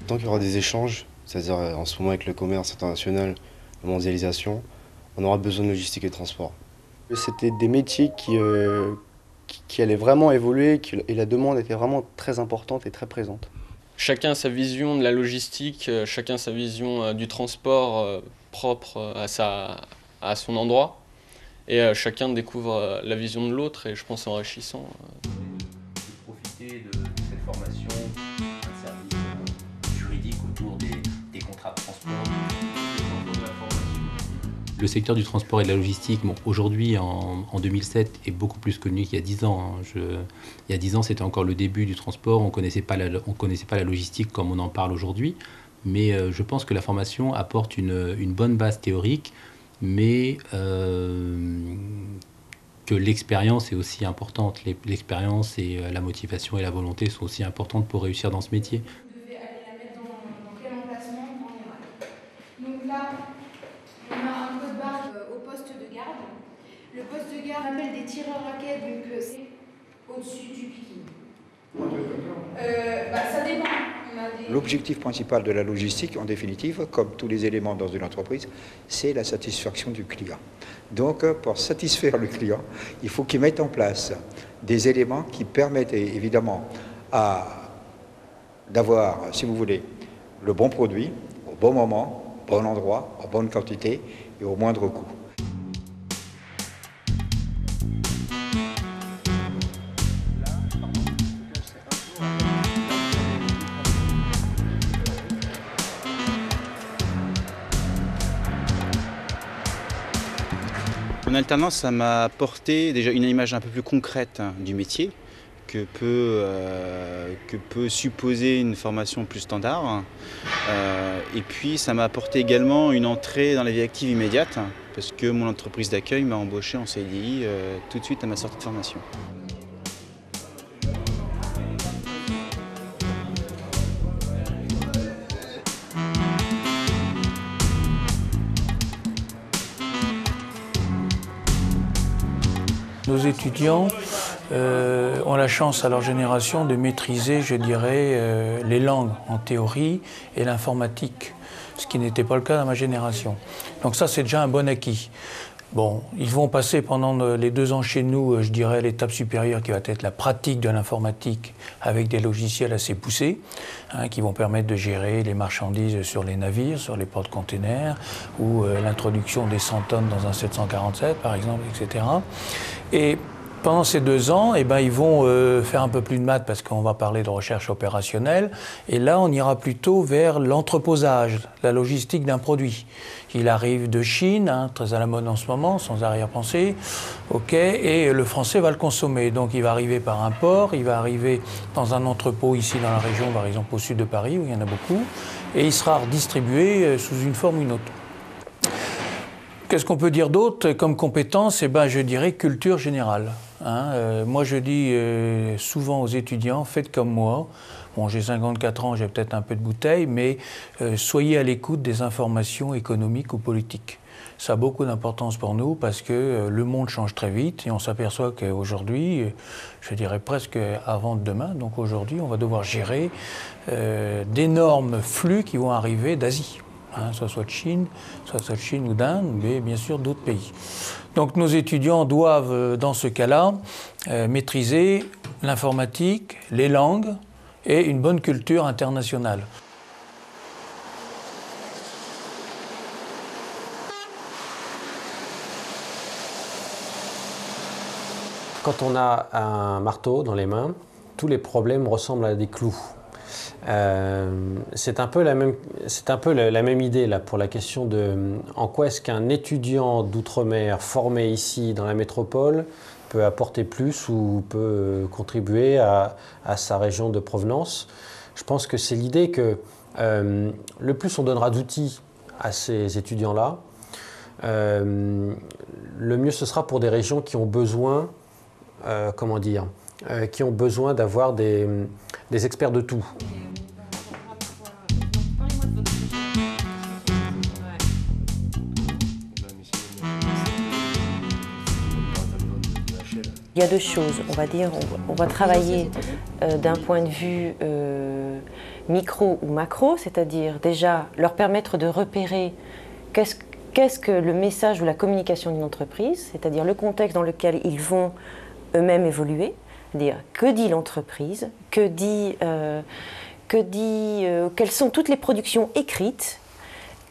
Tant qu'il y aura des échanges, c'est-à-dire en ce moment avec le commerce international, la mondialisation, on aura besoin de logistique et de transport. C'était des métiers qui allaient vraiment évoluer et la demande était vraiment très importante et très présente. Chacun a sa vision de la logistique, chacun a sa vision du transport propre à son endroit. Et chacun découvre la vision de l'autre et je pense c'est enrichissant. Profiter de cette formation, un service juridique autour des contrats de transport. Le secteur du transport et de la logistique, bon, aujourd'hui, en 2007, est beaucoup plus connu qu'il y a 10 ans. Il y a 10 ans, c'était encore le début du transport, on ne connaissait pas la logistique comme on en parle aujourd'hui. Mais je pense que la formation apporte une bonne base théorique, mais que l'expérience est aussi importante. L'expérience et la motivation et la volonté sont aussi importantes pour réussir dans ce métier. Vous devez aller la mettre dans quel emplacement en général. Donc là, on a un code barre au poste de garde. Le poste de garde appelle des tireurs à quai, donc c'est au-dessus du picking. Ça dépend. L'objectif principal de la logistique, en définitive, comme tous les éléments dans une entreprise, c'est la satisfaction du client. Donc, pour satisfaire le client, il faut qu'il mette en place des éléments qui permettent évidemment d'avoir, si vous voulez, le bon produit, au bon moment, au bon endroit, en bonne quantité et au moindre coût. Mon alternance, ça m'a apporté déjà une image un peu plus concrète du métier que peut supposer une formation plus standard. Et puis ça m'a apporté également une entrée dans la vie active immédiate parce que mon entreprise d'accueil m'a embauché en CDI tout de suite à ma sortie de formation. Nos étudiants ont la chance à leur génération de maîtriser, je dirais, les langues en théorie et l'informatique, ce qui n'était pas le cas dans ma génération. Donc ça, c'est déjà un bon acquis. Bon, ils vont passer pendant les 2 ans chez nous, je dirais, l'étape supérieure qui va être la pratique de l'informatique avec des logiciels assez poussés, qui vont permettre de gérer les marchandises sur les navires, sur les porte-containers, ou l'introduction des 100 tonnes dans un 747, par exemple, etc. Et pendant ces 2 ans, eh ben, ils vont faire un peu plus de maths parce qu'on va parler de recherche opérationnelle. Et là, on ira plutôt vers l'entreposage, la logistique d'un produit. Il arrive de Chine, très à la mode en ce moment, sans arrière-pensée, ok, et le français va le consommer. Donc il va arriver par un port, il va arriver dans un entrepôt ici dans la région, par exemple au sud de Paris, où il y en a beaucoup, et il sera redistribué sous une forme ou une autre. Qu'est-ce qu'on peut dire d'autre comme compétence? Eh ben, je dirais culture générale. Moi, je dis souvent aux étudiants, faites comme moi. Bon, j'ai 54 ans, j'ai peut-être un peu de bouteille, mais soyez à l'écoute des informations économiques ou politiques. Ça a beaucoup d'importance pour nous parce que le monde change très vite et on s'aperçoit qu'aujourd'hui, je dirais presque avant demain, donc aujourd'hui, on va devoir gérer d'énormes flux qui vont arriver d'Asie. Soit de Chine, soit de Chine ou d'Inde, mais bien sûr d'autres pays. Donc nos étudiants doivent, dans ce cas-là, maîtriser l'informatique, les langues et une bonne culture internationale. Quand on a un marteau dans les mains, tous les problèmes ressemblent à des clous. C'est un peu la même idée là, pour la question de en quoi est-ce qu'un étudiant d'outre-mer formé ici dans la métropole peut apporter plus ou peut contribuer à sa région de provenance. Je pense que c'est l'idée que le plus on donnera d'outils à ces étudiants-là, le mieux ce sera pour des régions qui ont besoin, qui ont besoin d'avoir des experts de tout. Il y a 2 choses, on va dire. On va travailler d'un point de vue micro ou macro, c'est-à-dire déjà leur permettre de repérer qu'est-ce que le message ou la communication d'une entreprise, c'est-à-dire le contexte dans lequel ils vont eux-mêmes évoluer, c'est-à-dire que dit l'entreprise, quelles sont toutes les productions écrites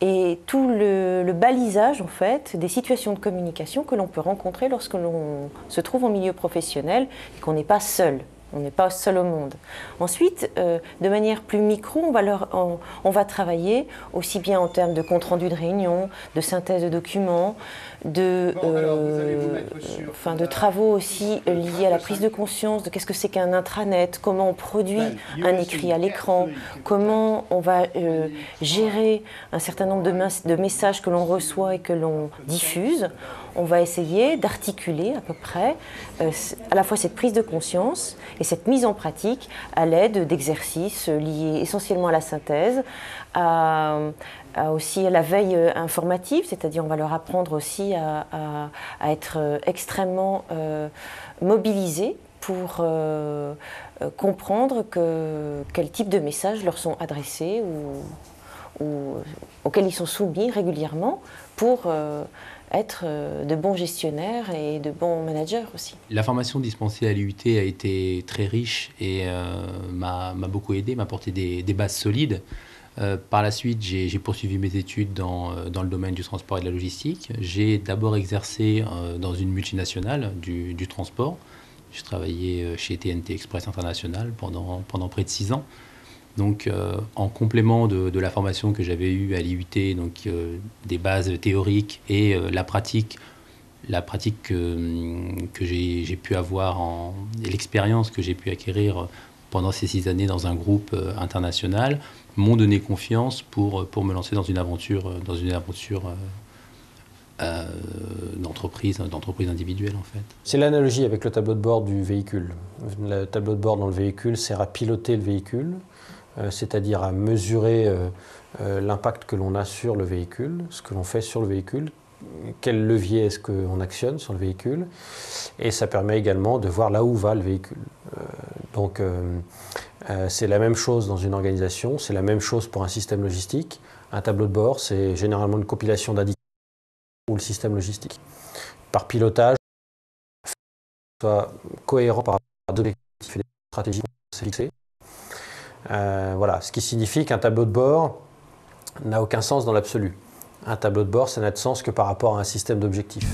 et tout le balisage en fait des situations de communication que l'on peut rencontrer lorsque l'on se trouve en milieu professionnel et qu'on n'est pas seul. On n'est pas seul au monde. Ensuite, de manière plus micro, on va travailler aussi bien en termes de compte-rendu de réunion, de synthèse de documents, de travaux aussi liés à la prise de conscience de qu'est-ce que c'est qu'un intranet, comment on produit un écrit à l'écran, comment on va gérer un certain nombre de messages que l'on reçoit et que l'on diffuse. On va essayer d'articuler à peu près à la fois cette prise de conscience et cette mise en pratique à l'aide d'exercices liés essentiellement à la synthèse, aussi à la veille informative, c'est-à-dire on va leur apprendre aussi à être extrêmement mobilisés pour comprendre quel type de messages leur sont adressés ou auxquels ils sont soumis régulièrement pour être de bons gestionnaires et de bons managers aussi. La formation dispensée à l'IUT a été très riche et m'a beaucoup aidé, m'a apporté des bases solides. Par la suite, j'ai poursuivi mes études dans le domaine du transport et de la logistique. J'ai d'abord exercé dans une multinationale du transport. J'ai travaillé chez TNT Express International pendant près de 6 ans. Donc, en complément de la formation que j'avais eue à l'IUT, donc des bases théoriques et la pratique que j'ai pu avoir et l'expérience que j'ai pu acquérir pendant ces 6 années dans un groupe international m'ont donné confiance pour me lancer dans une aventure d'entreprise individuelle en fait. C'est l'analogie avec le tableau de bord du véhicule. Le tableau de bord dans le véhicule sert à piloter le véhicule, c'est-à-dire à mesurer l'impact que l'on a sur le véhicule, ce que l'on fait sur le véhicule, quel levier est-ce qu'on actionne sur le véhicule, et ça permet également de voir là où va le véhicule. C'est la même chose dans une organisation, c'est la même chose pour un système logistique. Un tableau de bord, c'est généralement une compilation d'indicateurs ou le système logistique. Par pilotage, soit cohérent par rapport à deux objectifs et des stratégies qu'on s'est fixées. Voilà, ce qui signifie qu'un tableau de bord n'a aucun sens dans l'absolu. Un tableau de bord, ça n'a de sens que par rapport à un système d'objectifs.